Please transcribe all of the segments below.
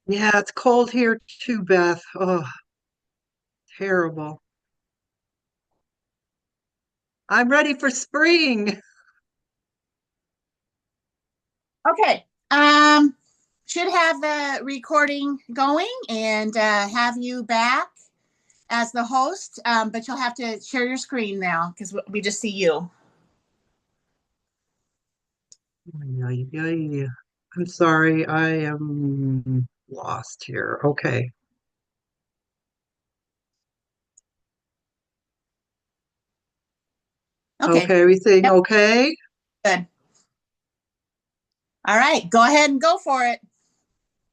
Yeah, it's cold here too, Beth. Oh, terrible. I'm ready for spring. Okay. Should have the recording going and have you back as the host, but you'll have to share your screen now because we just see you. Ay, ay, ay. I'm sorry, I am lost here. Okay. Okay. Okay, everything Yep. okay? Good. All right. Go ahead and go for it.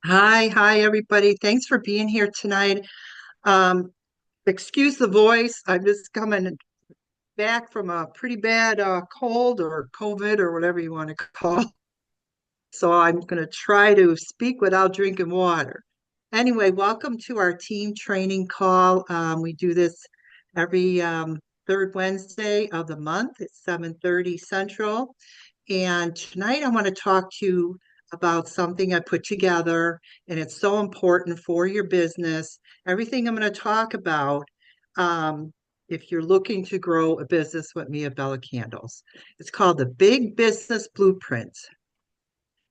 Hi, everybody. Thanks for being here tonight. Um, Excuse the voice. I'm just coming back from a pretty bad cold or COVID or whatever you want to call. So I'm going to try to speak without drinking water. Anyway, welcome to our team training call. We do this every third Wednesday of the month at 7:30 Central. And tonight I want to talk to you about something I put together, and it's so important for your business. Everything I'm going to talk about, um, if you're looking to grow a business with me at Bella Candles, it's called the Big Business Blueprint.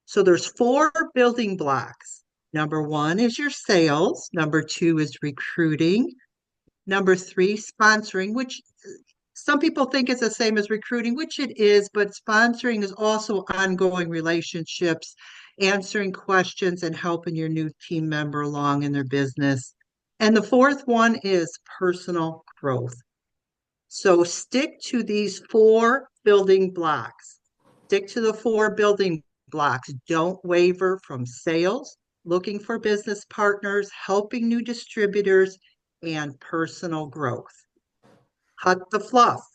So there's four building blocks. Number one is your sales. Number two is recruiting. Number three, sponsoring, which some people think it's the same as recruiting, which it is, but sponsoring is also ongoing relationships, answering questions, and helping your new team member along in their business. And the fourth one is personal growth. So stick to these four building blocks. Stick to the four building blocks. Don't waver from sales, looking for business partners, helping new distributors, and personal growth. Cut the fluff.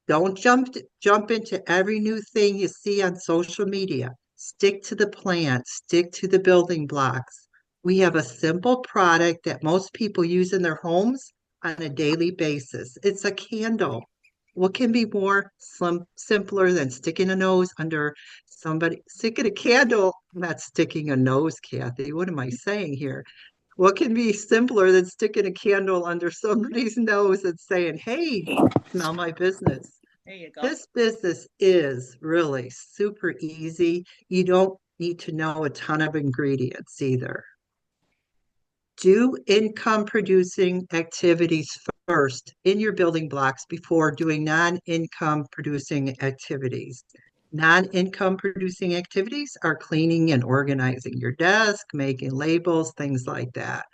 Don't jump into every new thing you see on social media. Stick to the plan, stick to the building blocks. We have a simple product that most people use in their homes on a daily basis. It's a candle. What can be more simpler than sticking a nose under somebody, sticking a candle, not sticking a nose, Kathy. What am I saying here? What can be simpler than sticking a candle under somebody's nose and saying, hey, smell my business? There you go. This business is really super easy. You don't need to know a ton of ingredients either. Do income producing activities first in your building blocks before doing non-income producing activities. Non-income producing activities are cleaning and organizing your desk, making labels, things like that.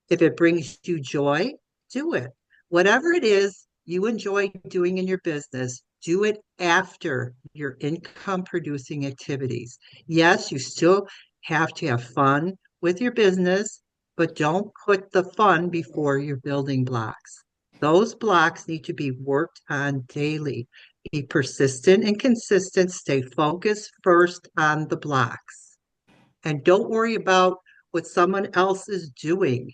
If it brings you joy, do it. Whatever it is you enjoy doing in your business, do it after your income producing activities. Yes, you still have to have fun with your business, but don't put the fun before your building blocks. Those blocks need to be worked on daily. Be persistent and consistent. Stay focused first on the blocks. And don't worry about what someone else is doing.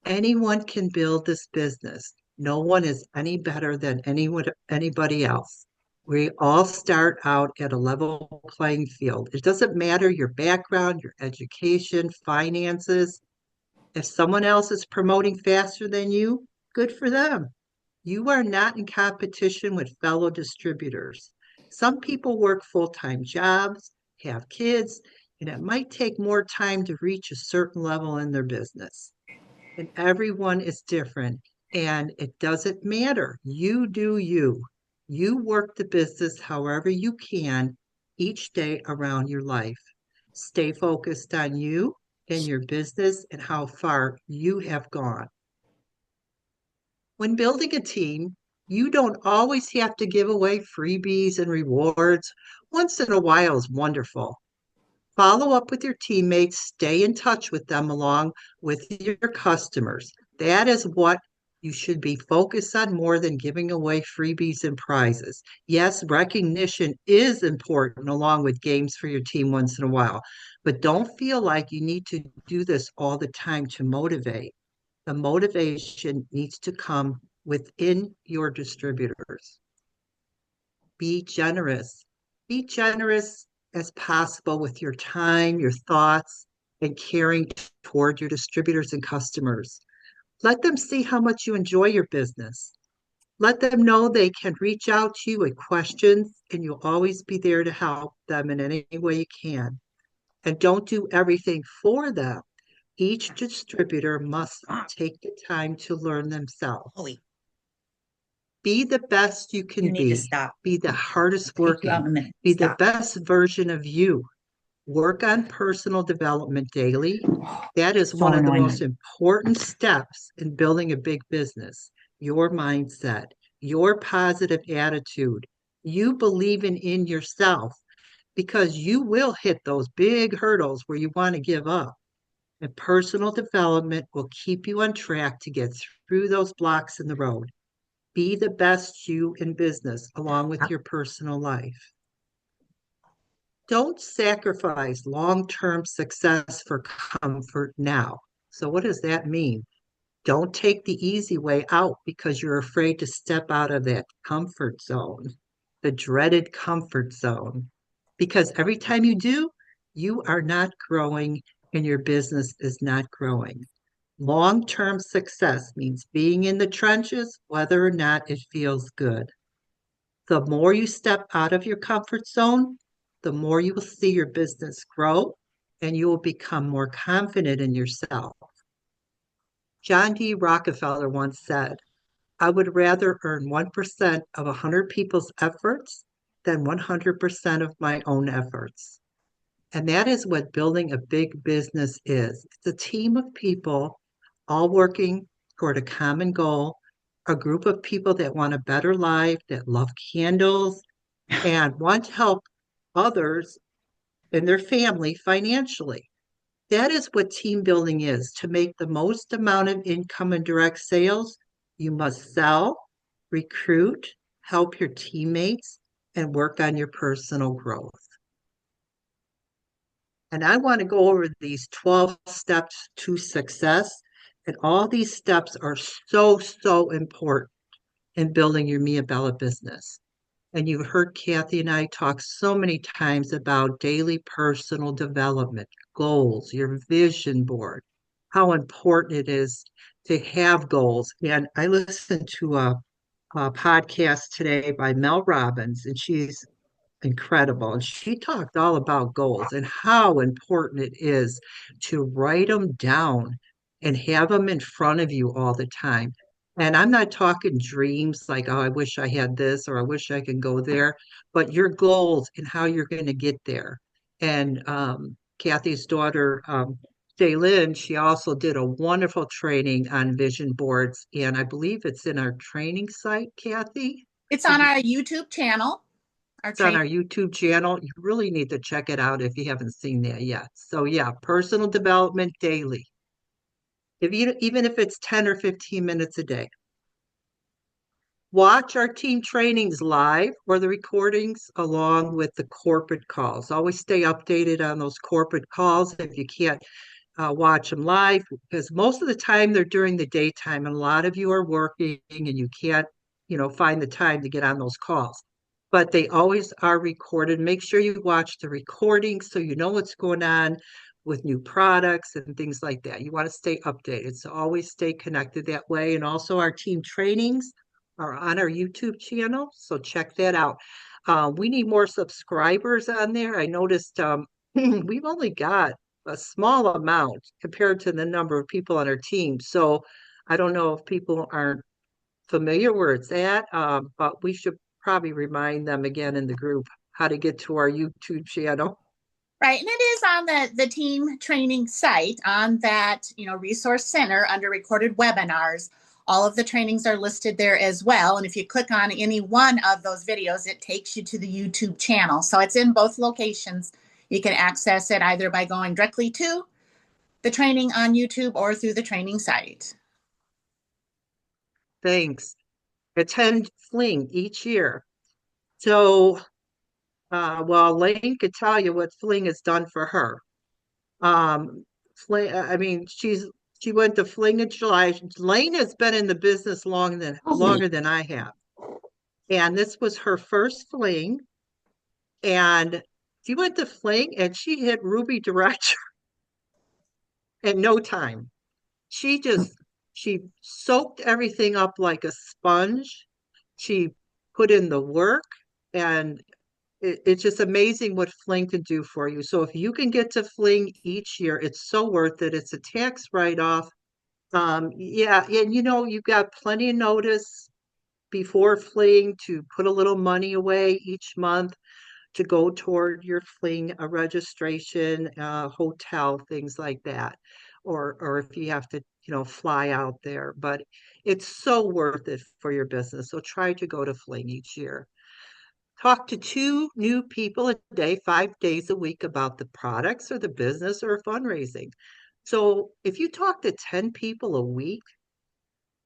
Anyone can build this business. No one is any better than anybody else. We all start out at a level playing field. It doesn't matter your background, your education, finances. If someone else is promoting faster than you, good for them. You are not in competition with fellow distributors. Some people work full-time jobs, have kids, and it might take more time to reach a certain level in their business. And everyone is different, and it doesn't matter. You do you. You work the business however you can each day around your life. Stay focused on you and your business and how far you have gone. When building a team, you don't always have to give away freebies and rewards. Once in a while is wonderful. Follow up with your teammates, stay in touch with them along with your customers. That is what you should be focused on more than giving away freebies and prizes. Yes, recognition is important along with games for your team once in a while, but don't feel like you need to do this all the time to motivate. The motivation needs to come within your distributors. Be generous. Be generous as possible with your time, your thoughts. and caring toward your distributors and customers. Let them see how much you enjoy your business. Let them know they can reach out to you with questions and you'll always be there to help them in any way you can. And don't do everything for them. Each distributor must take the time to learn themselves. Chloe, Be the best you you can need to stop. be the hardest Take you out working, in a minute. be the Stop. best version of you. Work on personal development daily. That is So one of the annoying. most important steps in building a big business. Your mindset, your positive attitude, you believing in yourself because you will hit those big hurdles where you want to give up. And personal development will keep you on track to get through those blocks in the road. Be the best you in business along with your personal life. Don't sacrifice long-term success for comfort now. So what does that mean? Don't take the easy way out because you're afraid to step out of that comfort zone, the dreaded comfort zone. Because every time you do, you are not growing and your business is not growing. Long-term success means being in the trenches, whether or not it feels good. The more you step out of your comfort zone, the more you will see your business grow and you will become more confident in yourself. John D. Rockefeller once said, I would rather earn 1% of 100 people's efforts than 100% of my own efforts. And that is what building a big business is. It's a team of people all working toward a common goal, a group of people that want a better life, that love candles, and want to help others and their family financially. That is what team building is. To make the most amount of income in direct sales, you must sell, recruit, help your teammates, and work on your personal growth. And I want to go over these 12 steps to success. And all these steps are so, so important in building your Mia Bella business. And you've heard Kathy and I talk so many times about daily personal development, goals, your vision board, how important it is to have goals. And I listened to a podcast today by Mel Robbins, and she's incredible. And she talked all about goals and how important it is to write them down and have them in front of you all the time. And I'm not talking dreams like, oh, I wish I had this or I wish I could go there, but your goals and how you're going to get there. And Kathy's daughter, Jaylyn, she also did a wonderful training on vision boards. And I believe it's in our training site, Kathy. It's on our YouTube channel. Our It's on training. our YouTube channel. You really need to check it out if you haven't seen that yet. So yeah, personal development daily. If you even if it's 10 or 15 minutes a day. Watch our team trainings live or the recordings along with the corporate calls. Always stay updated on those corporate calls if you can't watch them live, because most of the time they're during the daytime and a lot of you are working and you can't, find the time to get on those calls. But they always are recorded. Make sure you watch the recording so you know what's going on with new products and things like that. You want to stay updated. So always stay connected that way. And also our team trainings are on our YouTube channel. So check that out. We need more subscribers on there. I noticed we've only got a small amount compared to the number of people on our team. So I don't know if people aren't familiar where it's at, but we should probably remind them again in the group how to get to our YouTube channel. Right. And it is on the team training site on that, resource center under recorded webinars. All of the trainings are listed there as well. And if you click on any one of those videos, it takes you to the YouTube channel. So it's in both locations. You can access it either by going directly to the training on YouTube or through the training site. Thanks. Attend Fling each year. So, well, Lane could tell you what Fling has done for her. Fling, I mean, she went to Fling in July. Lane has been in the business longer than I have. And this was her first Fling. And she went to Fling and she hit Ruby Director. in no time. She just she soaked everything up like a sponge. She put in the work, and it's just amazing what Fling can do for you. So if you can get to Fling each year, it's so worth it. It's a tax write-off. Yeah, and you've got plenty of notice before Fling to put a little money away each month to go toward your Fling registration, hotel, things like that, or if you have to, fly out there. But it's so worth it for your business. So try to go to Fling each year. Talk to two new people a day, 5 days a week about the products or the business or fundraising. So if you talk to 10 people a week,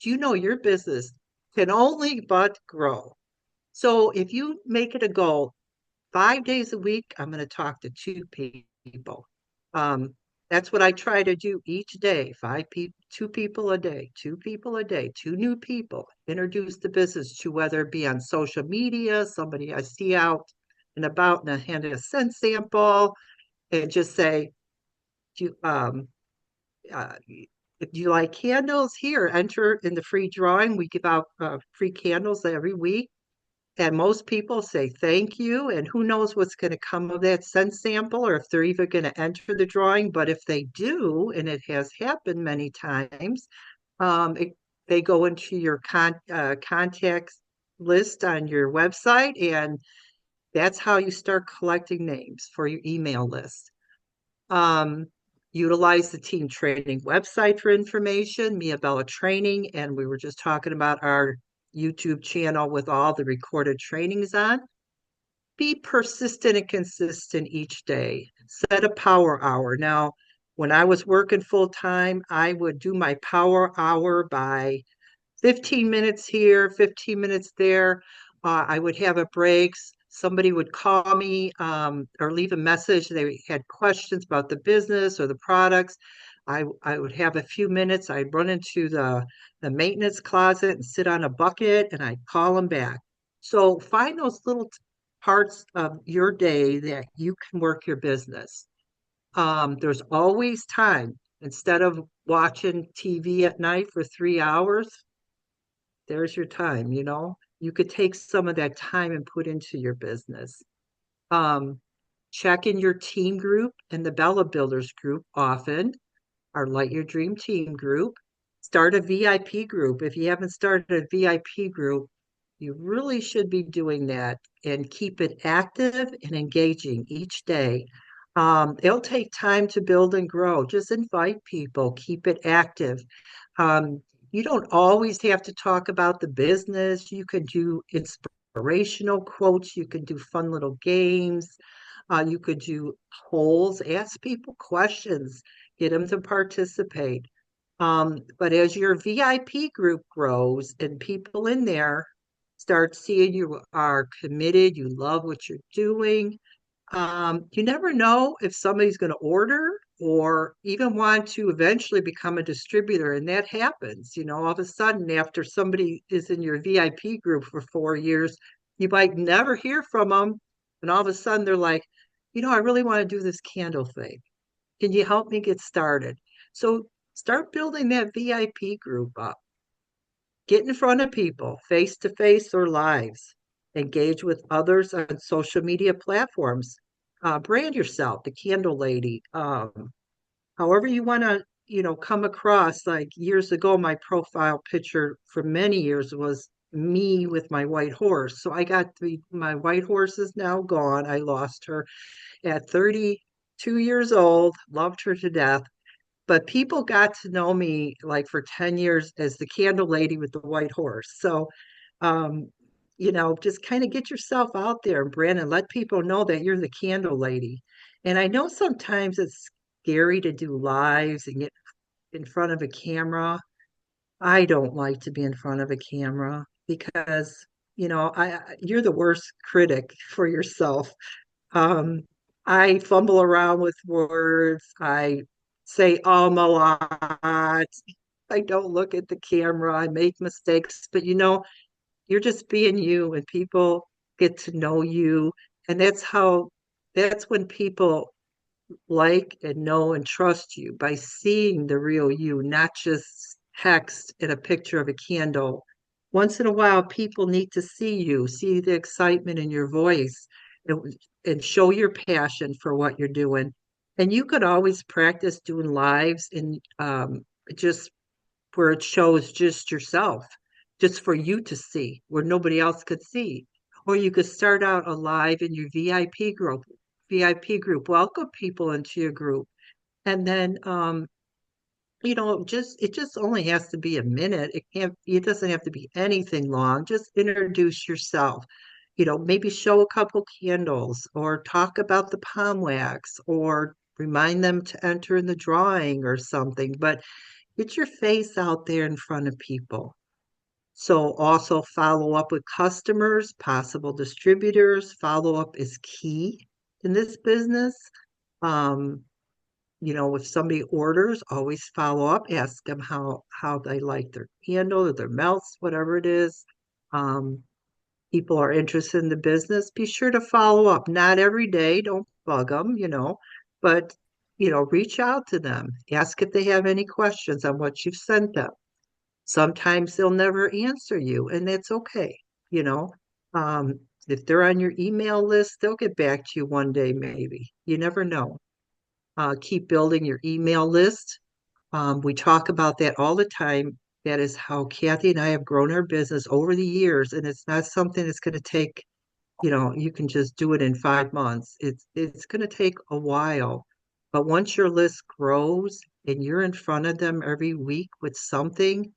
you know your business can only but grow. So if you make it a goal, 5 days a week, I'm going to talk to two people. Um, that's what I try to do each day. 5 people, 2 people a day, 2 people a day, two new people. Introduce the business to, whether it be on social media, somebody I see out and about, and I hand a scent sample, and just say, do you, uh, if you like candles, here, enter in the free drawing. We give out free candles every week. And most people say thank you, and who knows what's going to come of that scent sample, or if they're even going to enter the drawing. But if they do, and it has happened many times, um, it, they go into your contacts list on your website, and that's how you start collecting names for your email list. Um, Utilize the team training website for information, Mia Bella Training, and we were just talking about our YouTube channel with all the recorded trainings on. Be persistent and consistent each day. Set a power hour. Now, when I was working full time, I would do my power hour by 15 minutes here, 15 minutes there. I would have a breaks. Somebody would call me or leave a message. They had questions about the business or the products. I would have a few minutes. I'd run into the maintenance closet and sit on a bucket, and I'd call them back. So find those little parts of your day that you can work your business. There's always time. Instead of watching TV at night for 3 hours, there's your time, you could take some of that time and put into your business. um, Check in your team group and the Bella Builders group often, our Light Your Dream team group. Start a VIP group. If you haven't started a VIP group, you really should be doing that, and keep it active and engaging each day. It'll take time to build and grow. Just invite people, keep it active. You don't always have to talk about the business. You can do inspirational quotes. You can do fun little games. You could do polls, ask people questions, get them to participate. But as your VIP group grows and people in there start seeing you are committed, you love what you're doing, you never know if somebody's going to order or even want to eventually become a distributor. And that happens, all of a sudden, after somebody is in your VIP group for 4 years, you might never hear from them. And all of a sudden, they're like, I really want to do this candle thing. Can you help me get started? So start building that VIP group up. Get in front of people, face to face or lives. Engage with others on social media platforms. Brand yourself, the Candle Lady. However you want to, come across. Like years ago, my profile picture for many years was me with my white horse. So my white horse is now gone. I lost her at 32 years old, loved her to death. But people got to know me like for 10 years as the Candle Lady with the white horse. So, um, just kind of get yourself out there, Brandon, let people know that you're the Candle Lady. And I know sometimes it's scary to do lives and get in front of a camera. I don't like to be in front of a camera because, you're the worst critic for yourself. um, I fumble around with words. I say a lot. I don't look at the camera. I make mistakes, but you're just being you, and people get to know you. And that's when people like and know and trust you by seeing the real you, not just text and a picture of a candle. Once in a while, people need to see you, see the excitement in your voice, and, and show your passion for what you're doing. And you could always practice doing lives and just where it shows just yourself, just for you to see, where nobody else could see. Or you could start out alive in your VIP group, welcome people into your group. And then just it just only has to be a minute. It doesn't have to be anything long. Just introduce yourself. Maybe show a couple candles or talk about the palm wax or remind them to enter in the drawing or something. But get your face out there in front of people. So also follow up with customers, possible distributors. Follow up is key in this business. Um, if somebody orders, always follow up, ask them how they like their candle or their melts, whatever it is. Um, People are interested in the business. Be sure to follow up. Not every day, don't bug them, but reach out to them. Ask if they have any questions on what you've sent them. Sometimes they'll never answer you, and that's okay. You know, um, if they're on your email list, they'll get back to you one day, maybe. You never know. Keep building your email list. We talk about that all the time. That is how Kathy and I have grown our business over the years, and it's not something that's going to take, you can just do it in 5 months. It's going to take a while, but once your list grows and you're in front of them every week with something,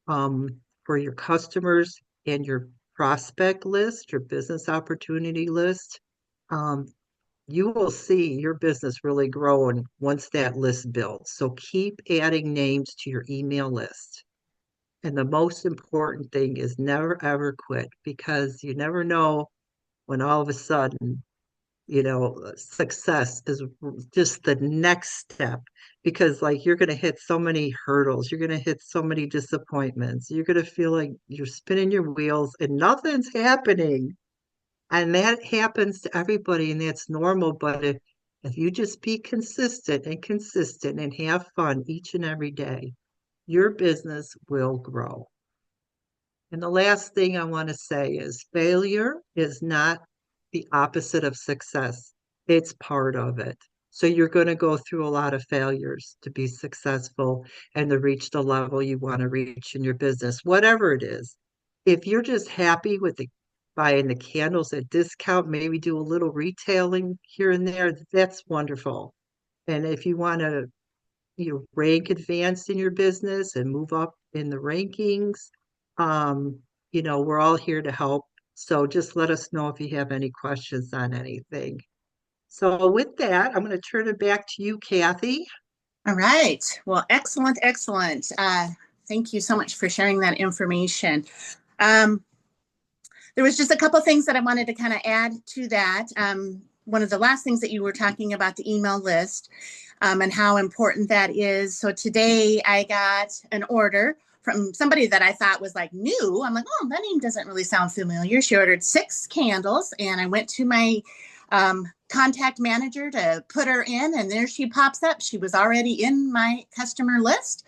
um, for your customers and your prospect list, your business opportunity list, um, you will see your business really growing once that list builds. So keep adding names to your email list. And the most important thing is never ever quit because you never know when all of a sudden, success is just the next step. Because, like, you're going to hit so many hurdles, you're going to hit so many disappointments, you're going to feel like you're spinning your wheels and nothing's happening. And that happens to everybody, and that's normal. But if you just be consistent and have fun each and every day, your business will grow. And the last thing I want to say is failure is not the opposite of success, it's part of it. So you're going to go through a lot of failures to be successful and to reach the level you want to reach in your business, whatever it is. If you're just happy with buying the candles at discount, maybe do a little retailing here and there, that's wonderful. And if you want to rank advanced in your business and move up in the rankings. Um, we're all here to help. So just let us know if you have any questions on anything. So with that, I'm going to turn it back to you, Kathy. All right. Well, excellent, excellent. Thank you so much for sharing that information. Um, there was just a couple things that I wanted to kind of add to that. One of the last things that you were talking about the email list, and how important that is. So today I got an order from somebody that I thought was like new. I'm like, oh, that name doesn't really sound familiar. She ordered 6 candles, and I went to my contact manager to put her in, and there she pops up. She was already in my customer list,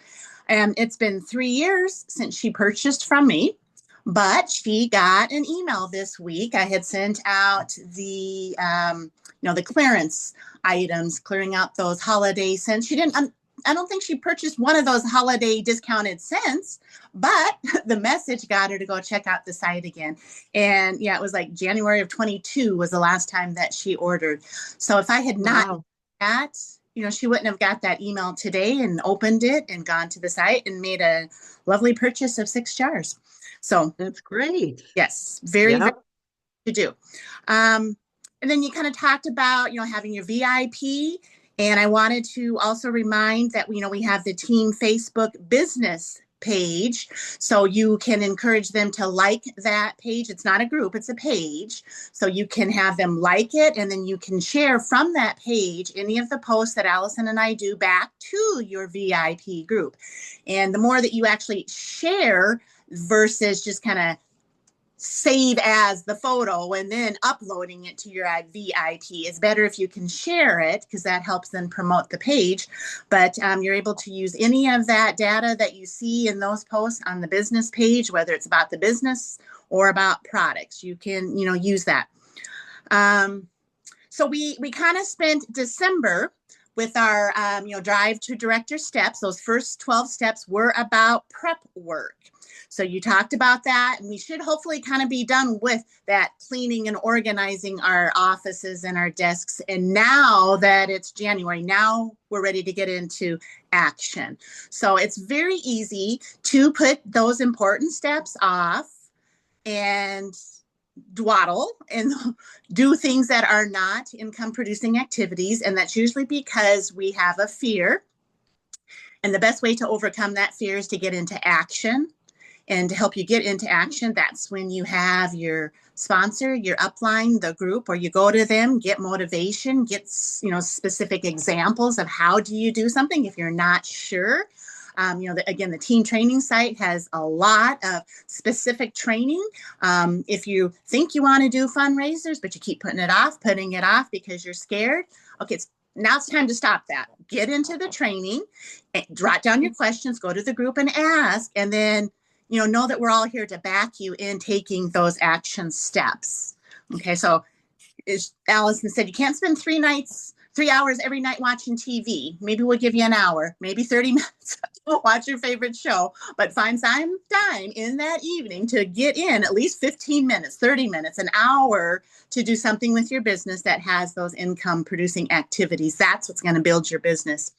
and it's been 3 years since she purchased from me. But she got an email this week. I had sent out the clearance items, clearing out those holiday scents. She didn't. I don't think she purchased one of those holiday discounted scents, but the message got her to go check out the site again. And yeah, it was like January of 22 was the last time that she ordered. So if I had not that, she wouldn't have got that email today and opened it and gone to the site and made a lovely purchase of 6 jars. So that's great. Yes, very to do. And then you kind of talked about, having your VIP. And I wanted to also remind that, we have the team Facebook business page. So you can encourage them to like that page. It's not a group, it's a page. So you can have them like it, and then you can share from that page any of the posts that Allison and I do back to your VIP group. And the more that you actually share versus just kind of save as the photo and then uploading it to your VIP. It's better if you can share it because that helps then promote the page. But you're able to use any of that data that you see in those posts on the business page, whether it's about the business or about products. You can, use that. So we kind of spent December with our, Drive to Director steps. Those first 12 steps were about prep work. So you talked about that, and we should hopefully kind of be done with that cleaning and organizing our offices and our desks. And now that it's January, now we're ready to get into action. So it's very easy to put those important steps off and dawdle and do things that are not income producing activities. And that's usually because we have a fear. And the best way to overcome that fear is to get into action. And to help you get into action, that's when you have your sponsor, your upline, the group, or you go to them, get motivation, get specific examples of how do you do something if you're not sure. Again, the team training site has a lot of specific training. If you think you want to do fundraisers, but you keep putting it off because you're scared, okay, now it's time to stop that. Get into the training, jot down your questions, go to the group and ask, and then know that we're all here to back you in taking those action steps. Okay, so as Allison said, you can't spend 3 hours every night watching TV. Maybe we'll give you an hour, maybe 30 minutes. Watch your favorite show, but find some time in that evening to get in at least 15 minutes, 30 minutes, an hour to do something with your business that has those income producing activities. That's what's going to build your business.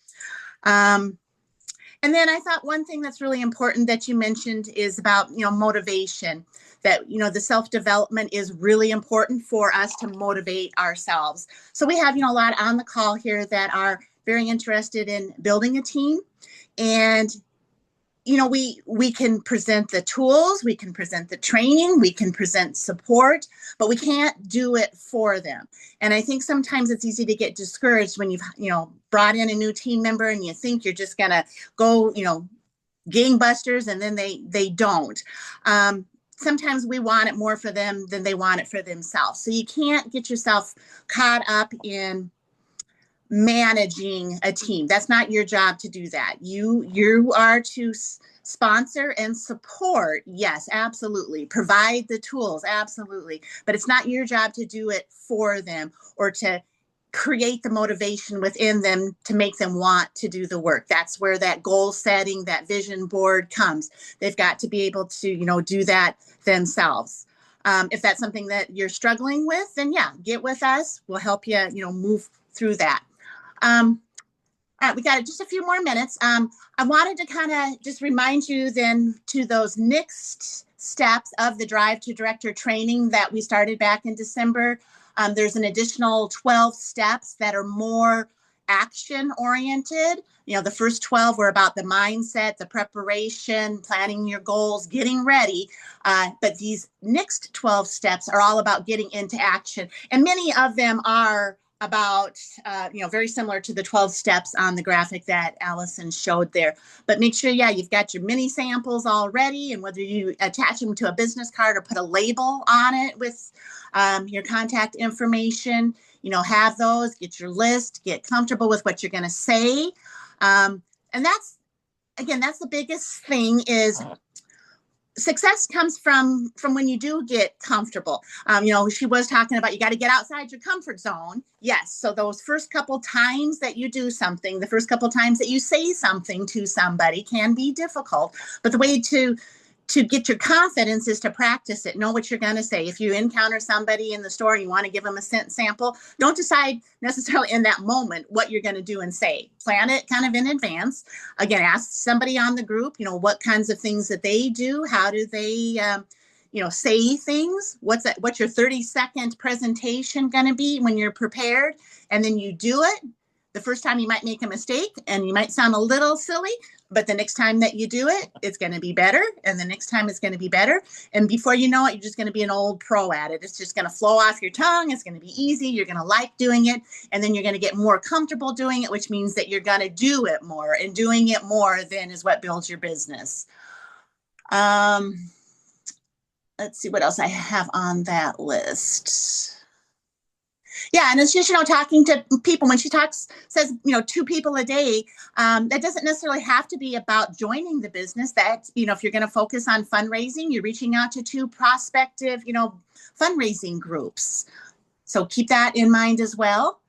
And then I thought one thing that's really important that you mentioned is about, motivation, that, the self-development is really important for us to motivate ourselves. So we have, a lot on the call here that are very interested in building a team. And, we can present the tools, we can present the training, we can present support, but we can't do it for them. And I think sometimes it's easy to get discouraged when you've, brought in a new team member and you think you're just going to go, gangbusters, and then they don't. Sometimes we want it more for them than they want it for themselves. So you can't get yourself caught up in managing a team. That's not your job to do that. You are to sponsor and support. Yes, absolutely. Provide the tools. Absolutely. But it's not your job to do it for them or to create the motivation within them to make them want to do the work. That's where that goal setting, that vision board comes. They've got to be able to, do that themselves. If that's something that you're struggling with, then yeah, get with us. We'll help you, move through that. All right, we got just a few more minutes. I wanted to kind of just remind you then to those next steps of the Drive to Director training that we started back in December. There's an additional 12 steps that are more action oriented. The first 12 were about the mindset, the preparation, planning your goals, getting ready. But these next 12 steps are all about getting into action. And many of them are about, very similar to the 12 steps on the graphic that Allison showed there. But make sure, you've got your mini samples already, and whether you attach them to a business card or put a label on it with your contact information, have those, get your list, get comfortable with what you're going to say. And that's the biggest thing is success comes from when you do get comfortable. She was talking about you got to get outside your comfort zone. Yes. So those first couple times that you do something, the first couple times that you say something to somebody can be difficult. But the way to get your confidence is to practice it. Know what you're going to say. If you encounter somebody in the store and you want to give them a scent sample, don't decide necessarily in that moment what you're going to do and say. Plan it kind of in advance. Again, ask somebody on the group, what kinds of things that they do. How do they, say things? What's your 30-second presentation going to be when you're prepared? And then you do it. The first time you might make a mistake and you might sound a little silly, but the next time that you do it, it's going to be better. And the next time it's going to be better. And before you know it, you're just going to be an old pro at it. It's just going to flow off your tongue. It's going to be easy. You're going to like doing it. And then you're going to get more comfortable doing it, which means that you're going to do it more. And doing it more then is what builds your business. let's see what else I have on that list. Yeah, and it's just, talking to people. When she says, 2 people a day, that doesn't necessarily have to be about joining the business. That, if you're going to focus on fundraising, you're reaching out to 2 prospective, fundraising groups. So keep that in mind as well.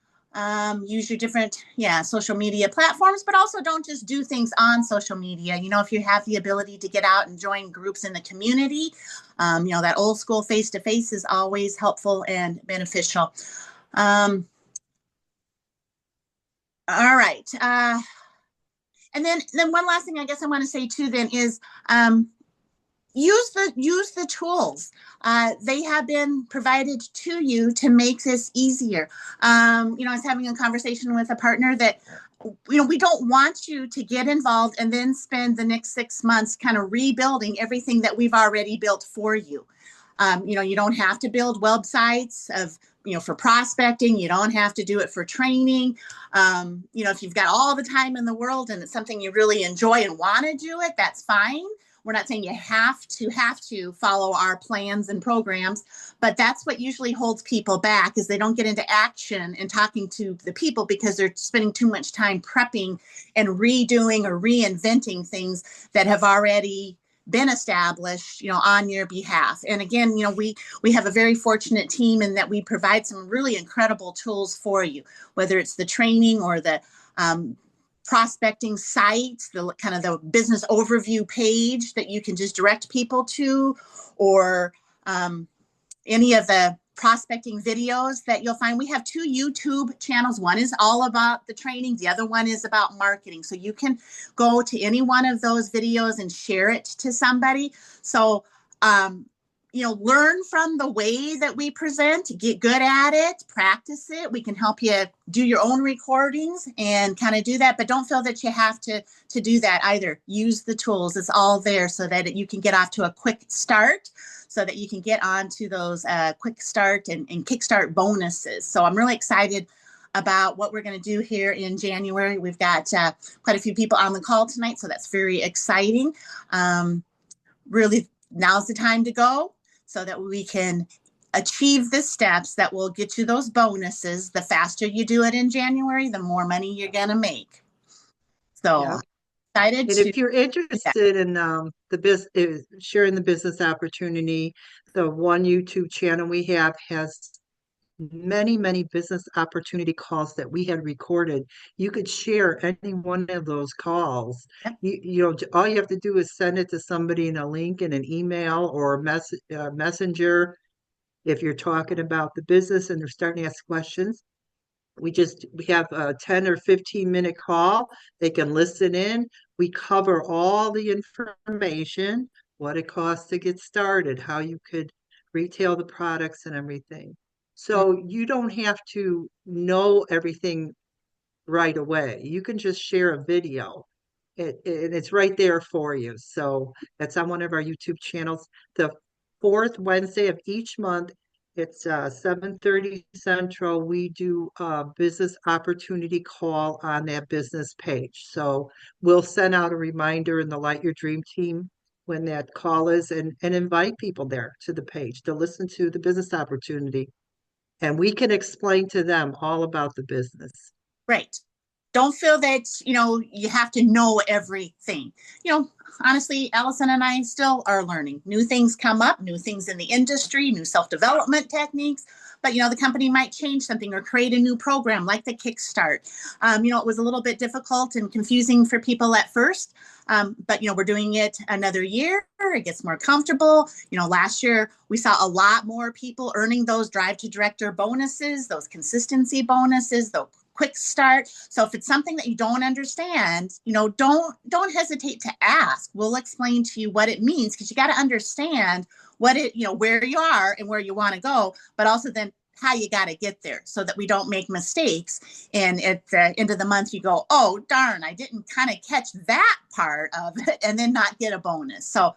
Use your different, social media platforms, but also don't just do things on social media. If you have the ability to get out and join groups in the community, that old school face-to-face is always helpful and beneficial. All right. And then one last thing I guess I want to say too then is use the tools. They have been provided to you to make this easier. I was having a conversation with a partner that we don't want you to get involved and then spend the next 6 months kind of rebuilding everything that we've already built for you. You don't have to build websites for prospecting. You don't have to do it for training. If you've got all the time in the world and it's something you really enjoy and want to do it, that's fine. We're not saying you have to follow our plans and programs, but that's what usually holds people back is they don't get into action and talking to the people because they're spending too much time prepping and redoing or reinventing things that have already been established, on your behalf. And again, we have a very fortunate team in that we provide some really incredible tools for you, whether it's the training or the prospecting sites, the kind of the business overview page that you can just direct people to, or any of the prospecting videos that you'll find. We have 2 YouTube channels. One is all about the training. The other one is about marketing. So you can go to any one of those videos and share it to somebody. So, learn from the way that we present, get good at it, practice it. We can help you do your own recordings and kind of do that, but don't feel that you have to do that either. Use the tools. It's all there so that you can get off to a quick start, so that you can get on to those quick start and kickstart bonuses. So I'm really excited about what we're going to do here in January. We've got quite a few people on the call tonight, so that's very exciting. Really, now's the time to go so that we can achieve the steps that will get you those bonuses. The faster you do it in January, the more money you're going to make. So Yeah. excited And to if you're interested in sharing the business opportunity, the one YouTube channel we have has many, many business opportunity calls that we had recorded. You could share any one of those calls. Yep. All you have to do is send it to somebody in a link in an email or a messenger. If you're talking about the business and they're starting to ask questions, we have a 10 or 15-minute call. They can listen in. We cover all the information, what it costs to get started, how you could retail the products and everything. So you don't have to know everything right away. You can just share a video. It's right there for you. So that's on one of our YouTube channels. The 4th Wednesday of each month, it's 7:30 Central. We do a business opportunity call on that business page. So we'll send out a reminder in the Light Your Dream team when that call is and invite people there to the page to listen to the business opportunity. And we can explain to them all about the business. Right. Don't feel that, you have to know everything. Honestly, Allison and I still are learning. New things come up, new things in the industry, new self-development techniques. But, the company might change something or create a new program like the Kickstart. It was a little bit difficult and confusing for people at first. But, we're doing it another year. It gets more comfortable. Last year we saw a lot more people earning those Drive to Director bonuses, those consistency bonuses, the quick start. So if it's something that you don't understand, don't hesitate to ask. We'll explain to you what it means, because you got to understand where you are and where you want to go, but also then how you got to get there so that we don't make mistakes. And at the end of the month, you go, oh, darn, I didn't kind of catch that part of it, and then not get a bonus. So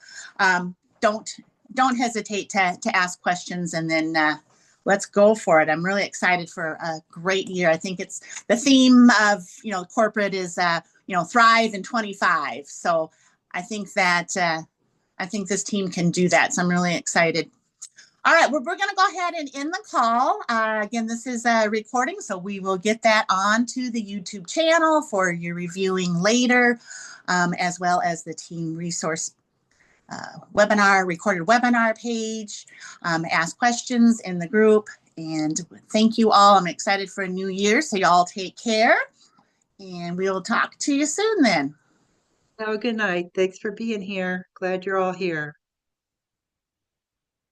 don't hesitate to ask questions, and then let's go for it. I'm really excited for a great year. I think it's the theme of, corporate is, thrive in 25. So I think that I think this team can do that. So I'm really excited. All right, well, we're going to go ahead and end the call. Again, this is a recording, so we will get that onto the YouTube channel for your reviewing later, as well as the team resource webinar, recorded webinar page. Ask questions in the group. And thank you all. I'm excited for a new year, so y'all take care. And we will talk to you soon then. Have a good night. Thanks for being here. Glad you're all here.